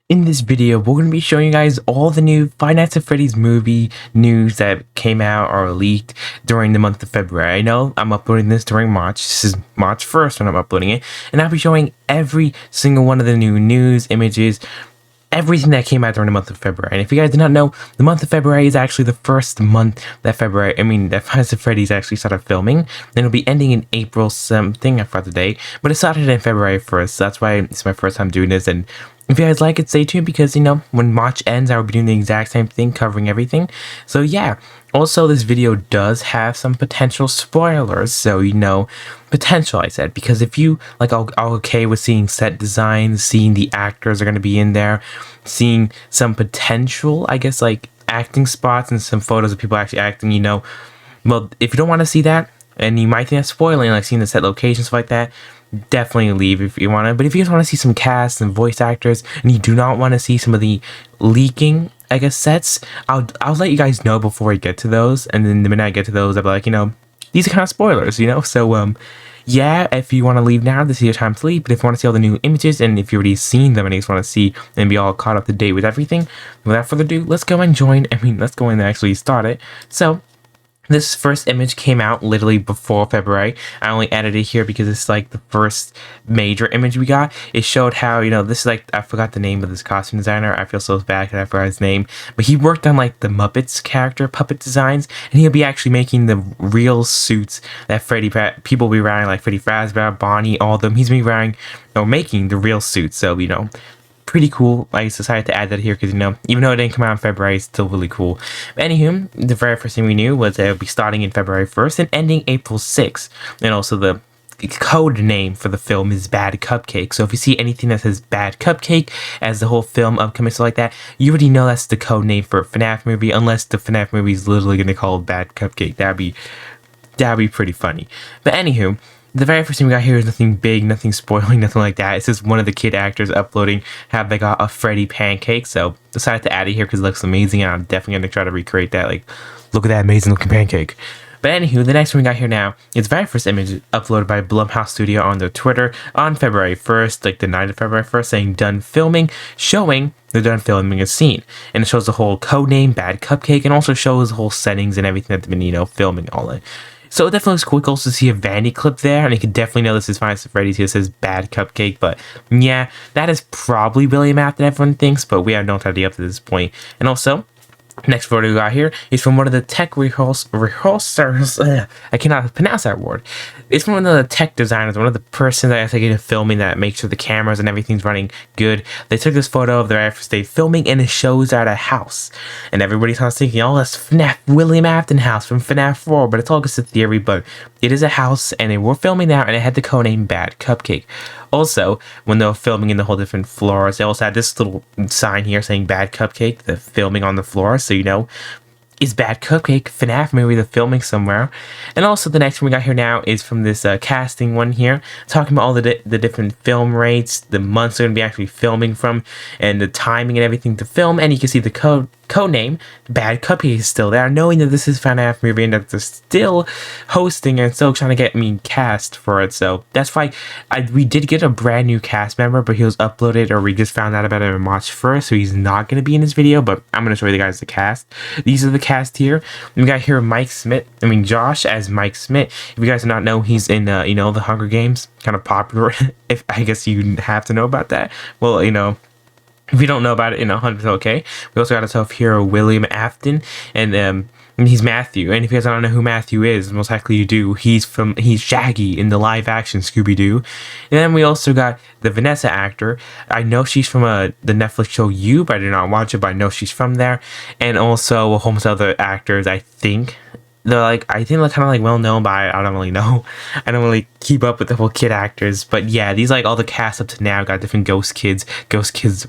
In this video, we're going to be showing you guys all the new Five Nights at Freddy's movie news that came out or leaked during the month of February. I know I'm uploading this during March. This is March 1st when I'm uploading it. And I'll be showing every single one of the new news, images, everything that came out during the month of February. And if you guys did not know, the month of February is actually the first month that Five Nights at Freddy's actually started filming. And it'll be ending in April something, I forgot the date. But it started in February 1st. So that's why it's my first time doing this. And if you guys like it, stay tuned because, when March ends, I will be doing the exact same thing, covering everything. So, yeah. Also, this video does have some potential spoilers. So, potential, I said. Because if you, are okay with seeing set designs, seeing the actors are going to be in there, seeing some potential, I guess, acting spots and some photos of people actually acting, well, if you don't want to see that, and you might think that's spoiling, seeing the set locations, stuff like that, definitely leave if you want to. But if you just want to see some cast and voice actors, and you do not want to see some of the leaking, I guess, sets, I'll let you guys know before I get to those. And then the minute I get to those, I'll be like, these are kind of spoilers, So, yeah, if you want to leave now, this is your time to leave. But if you want to see all the new images, and if you've already seen them and you just want to see and be all caught up to date with everything, without further ado, let's go and actually start it. So, this first image came out literally before February. I only added it here because it's the first major image we got. It showed how, this is I forgot the name of this costume designer. I feel so bad because I forgot his name. But he worked on the Muppets character puppet designs. And he'll be actually making the real suits that people will be wearing, like Freddy Fazbear, Bonnie, all of them. He's going to be wearing or making the real suits. So, pretty cool. I decided to add that here because, even though it didn't come out in February, it's still really cool. But anywho, the very first thing we knew was that it would be starting in February 1st and ending April 6th. And also the code name for the film is Bad Cupcake. So if you see anything that says Bad Cupcake as the whole film upcoming, stuff like that, you already know that's the code name for a FNAF movie, unless the FNAF movie is literally going to call it Bad Cupcake. That'd be pretty funny. But anywho, the very first thing we got here is nothing big, nothing spoiling, nothing like that. It's just one of the kid actors uploading how they got a Freddy pancake. So decided to add it here because it looks amazing, and I'm definitely going to try to recreate that. Look at that amazing looking pancake. But anywho, the next one we got here now is the very first image uploaded by Blumhouse Studio on their Twitter on February 1st, the night of February 1st, saying done filming, showing they're done filming a scene. And it shows the whole code name, Bad Cupcake, and also shows the whole settings and everything that they've been, filming all it. So it definitely looks cool. You can also see a vanity clip there, and you can definitely know this is Five Nights at Freddy's. It says Bad Cupcake, but yeah, that is probably William Afton, everyone thinks, but we have no idea up to this point. And also, next photo we got here is from one of the tech rehearsers. I cannot pronounce that word. It's from one of the tech designers, one of the person that I think is filming that makes sure the cameras and everything's running good. They took this photo of their first day filming, and it shows at a house. And everybody starts thinking, oh, that's FNAF William Afton house from FNAF 4, but it's all just a theory. But it is a house, and they were filming there, and it had the codename Bad Cupcake. Also, when they were filming in the whole different floors, they also had this little sign here saying Bad Cupcake, the filming on the floor, so is Bad Cupcake FNAF movie the filming somewhere. And also the next one we got here now is from this casting one here, talking about all the different film rates, the months they're going to be actually filming from, and the timing and everything to film. And you can see the code name Bad Cupcake is still there, knowing that this is FNAF movie and that they're still hosting and still trying to get me cast for it. So that's why we did get a brand new cast member, but he was uploaded, or we just found out about it on March 1st, so he's not going to be in this video. But I'm going to show you guys the cast. These are the cast here. We got here Josh as Mike Smith. If you guys do not know, he's in the Hunger Games, kind of popular. If I guess you have to know about that. Well, if you don't know about it, 100% okay. We also got ourselves here William Afton, and he's Matthew. And if you guys don't know who Matthew is, most likely you do. He's Shaggy in the live action Scooby-Doo. And then we also got the Vanessa actor. I know she's from the Netflix show You, but I did not watch it, but I know she's from there. And also a whole bunch of other actors, I think. They're they're kind of well known, but I don't really know. I don't really keep up with the whole kid actors. But yeah, these all the cast up to now got different Ghost Kids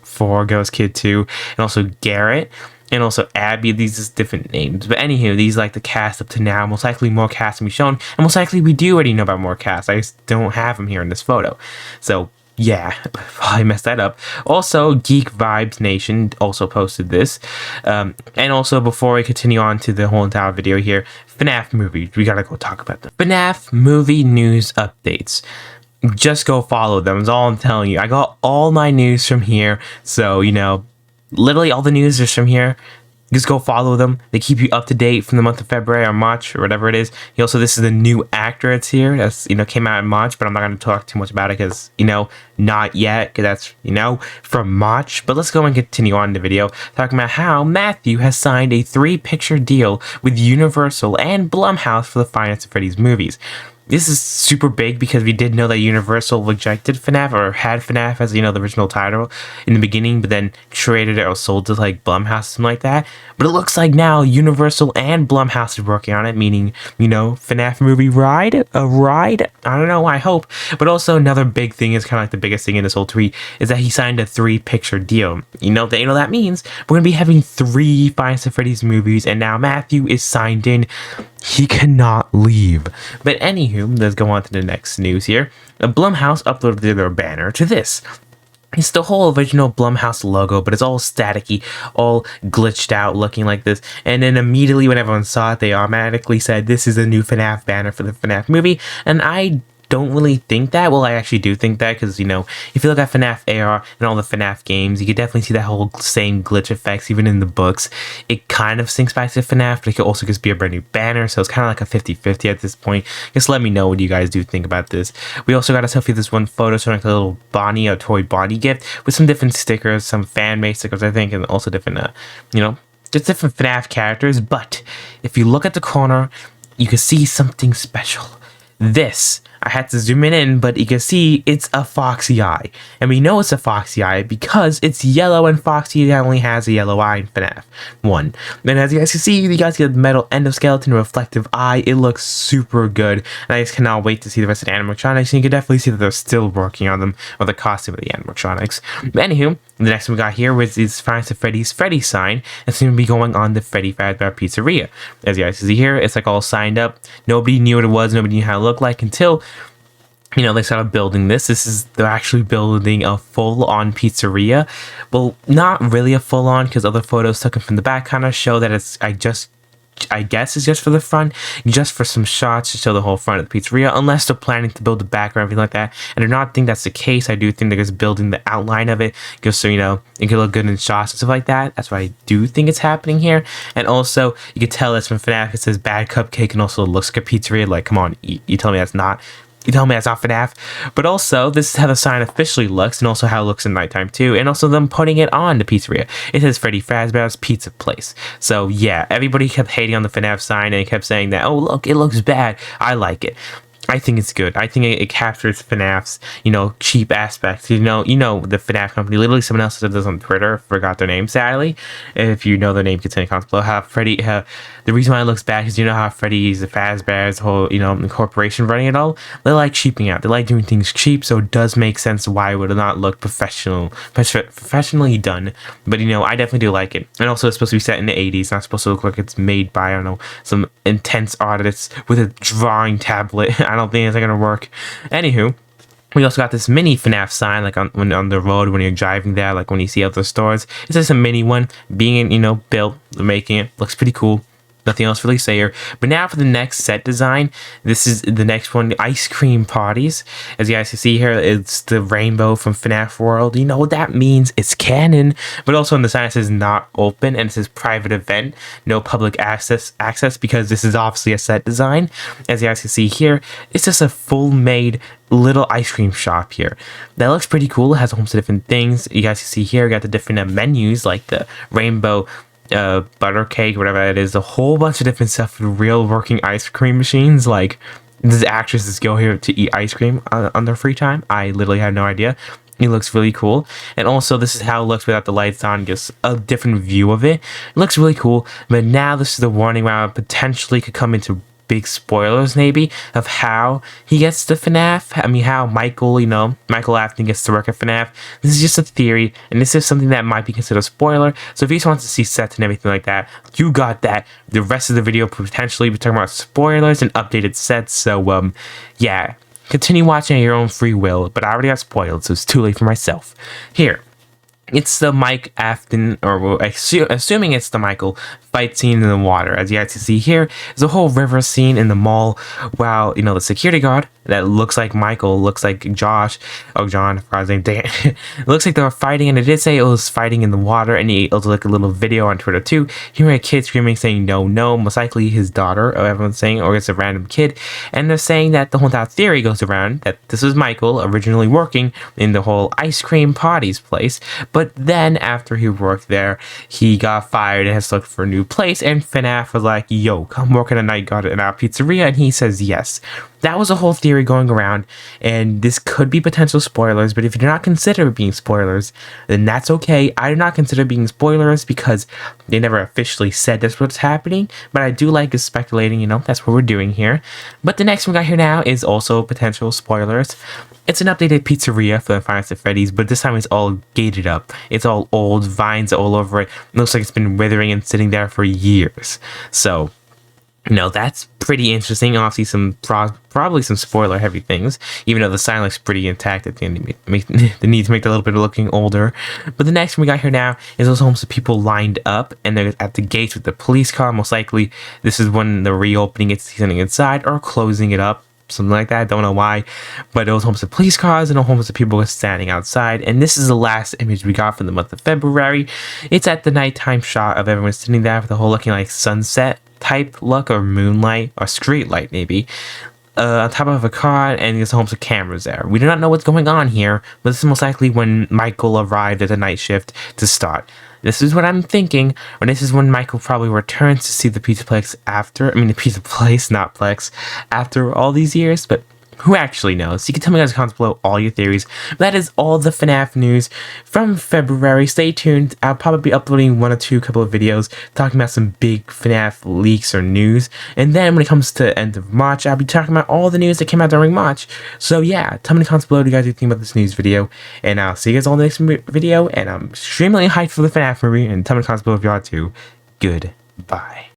4, Ghost Kid 2, and also Garrett, and also Abby. These are different names. But anywho, these the cast up to now. Most likely more cast will be shown, and most likely we do already know about more cast. I just don't have them here in this photo. So yeah, I messed that up. Also, Geek Vibes Nation also posted this. And also, before we continue on to the whole entire video here, FNAF movie. We gotta go talk about them. FNAF movie news updates. just go follow them. That's all I'm telling you. I got all my news from here. So, literally all the news is from here. Just go follow them. They keep you up to date from the month of February or March or whatever it is. Also, this is the new actor that's here. That's, came out in March, but I'm not going to talk too much about it because, not yet, because that's, from March. But let's go and continue on in the video talking about how Matthew has signed a 3-picture deal with Universal and Blumhouse for the Five Nights at Freddy's movies. This is super big because we did know that Universal rejected Fnaf or had Fnaf as, the original title in the beginning, but then traded it or sold it to like Blumhouse or something like that. But it looks like now Universal and Blumhouse is working on it, meaning, Fnaf movie ride? A ride? I don't know, I hope. But also another big thing is kind of like the biggest thing in this whole tweet is that he signed a 3-picture deal. That means we're going to be having 3 Five Nights at Freddy's movies, and now Matthew is signed in. He cannot leave. But anywho, let's go on to the next news here. Blumhouse uploaded their banner to this. It's the whole original Blumhouse logo, but it's all staticky, all glitched out, looking like this. And then immediately when everyone saw it, they automatically said, this is a new FNAF banner for the FNAF movie. And I don't really think that. Well, I actually do think that because, if you look at FNAF AR and all the FNAF games, you could definitely see that whole same glitch effects even in the books. It kind of syncs back to FNAF, but it could also just be a brand new banner, so it's kind of like a 50-50 at this point. Just let me know what you guys do think about this. We also got a selfie of this one photo showing like a little Bonnie, a toy Bonnie gift with some different stickers, some fan-made stickers, I think, and also different, just different FNAF characters. But if you look at the corner, you can see something special. This, I had to zoom in, but you can see it's a Foxy eye. And we know it's a Foxy eye because it's yellow and Foxy only has a yellow eye in FNAF 1. And as you guys can see, you guys get a metal endoskeleton reflective eye. It looks super good. And I just cannot wait to see the rest of the animatronics. And you can definitely see that they're still working on them, or the costume of the animatronics. But anywho, the next one we got here was this Five Nights at Freddy's Freddy sign. It's going to be going on the Freddy Fazbear Pizzeria. As you guys can see here, it's like all signed up. Nobody knew what it was. Nobody knew how it looked like until they started building this. They're actually building a full-on pizzeria. Well, not really a full-on, because other photos taken from the back kind of show that it's, I guess it's just for the front, just for some shots to show the whole front of the pizzeria, unless they're planning to build the back or everything like that. And I do not think that's the case. I do think they're just building the outline of it, just so, it can look good in shots and stuff like that. That's why I do think it's happening here. And also, you can tell it's from FNAF. It says Bad Cupcake and also looks like a pizzeria. Like, come on, you tell me that's not... You tell me that's not FNAF. But also, this is how the sign officially looks, and also how it looks in nighttime too, and also them putting it on the pizzeria. It says Freddy Fazbear's Pizza Place. So yeah, everybody kept hating on the FNAF sign, and they kept saying that, oh look, it looks bad. I like it. I think it's good. I think it captures FNAF's, cheap aspects. The FNAF company. Literally, someone else said this on Twitter. Forgot their name, sadly. If you know their name, continue comments below. The reason why it looks bad is how Freddy's, the Fazbear's whole, corporation running it all. They like cheaping out. They like doing things cheap, so it does make sense why it would not look professionally done. But I definitely do like it. And also, it's supposed to be set in the 80s. It's not supposed to look like it's made by, I don't know, some intense artists with a drawing tablet. I don't think it's gonna work. Anywho, we also got this mini FNAF sign, like on the road when you're driving there, like when you see other stores. It's just a mini one being, built, making it. Looks pretty cool. Nothing else really to say here. But now for the next set design. This is the next one, ice cream parties. As you guys can see here, it's the rainbow from FNAF World. You know what that means? It's canon. But also on the sign it says not open, and it says private event, no public access because this is obviously a set design. As you guys can see here, it's just a full made little ice cream shop here. That looks pretty cool. It has a whole bunch of different things. You guys can see here, we got the different menus like the rainbow butter cake, whatever it is, a whole bunch of different stuff with real working ice cream machines. Like, these actresses go here to eat ice cream on their free time. I literally had no idea. It looks really cool. And also, this is how it looks without the lights on, just a different view of it. It looks really cool. But now this is the warning where I potentially could come into big spoilers maybe of how he gets to FNAF. I mean, how Michael Afton gets to work at FNAF. This is just a theory, and this is something that might be considered a spoiler. So if you just want to see sets and everything like that, you got that. The rest of the video potentially be talking about spoilers and updated sets. So yeah, continue watching at your own free will, but I already got spoiled, so it's too late for myself. Here, it's the Mike Afton, or assuming it's the Michael fight scene in the water. As you guys can see here, there's a whole river scene in the mall while, the security guard that looks like Michael, looks like Josh, oh John, I forgot his name, dang it. It looks like they were fighting, and it did say it was fighting in the water, and it was like a little video on Twitter too, hearing a kid screaming saying no, no, most likely his daughter, or everyone's saying, or it's a random kid, and they're saying that the whole entire theory goes around that this was Michael originally working in the whole ice cream parties place, but then after he worked there, he got fired and has to look for a new place, and Fnaf was like, yo, come work at a night guard in our pizzeria, and he says yes. That was a whole theory going around, and this could be potential spoilers, but if you do not consider it being spoilers, then that's okay. I do not consider it being spoilers because they never officially said that's what's happening, but I do like speculating, that's what we're doing here. But the next one we got here now is also potential spoilers. It's an updated pizzeria for the Five Nights at Freddy's, but this time it's all gated up. It's all old, vines all over it. It looks like it's been withering and sitting there for years. So, that's pretty interesting. Obviously, probably some spoiler heavy things, even though the sign looks pretty intact at the end. They need to make it a little bit of looking older. But the next one we got here now is those homes of people lined up, and they're at the gates with the police car. Most likely, this is when they're reopening it, something inside, or closing it up. Something like that. I don't know why, but it was homes of police cars and homes of people standing outside. And this is the last image we got from the month of February. It's at the nighttime shot of everyone sitting there with the whole looking like sunset type look, or moonlight, or street light maybe, on top of a car, and there's homes of cameras there. We do not know what's going on here, but this is most likely when Michael arrived at the night shift to start. This is what I'm thinking, or this is when Michael probably returns to see the pizza place the pizza place, not Plex, after all these years, but who actually knows? You can tell me guys in the comments below all your theories. But that is all the FNAF news from February. Stay tuned. I'll probably be uploading couple of videos talking about some big FNAF leaks or news. And then when it comes to end of March, I'll be talking about all the news that came out during March. So yeah, tell me in the comments below what you guys think about this news video. And I'll see you guys all in the next video. And I'm extremely hyped for the FNAF movie. And tell me in the comments below if you are too. Goodbye.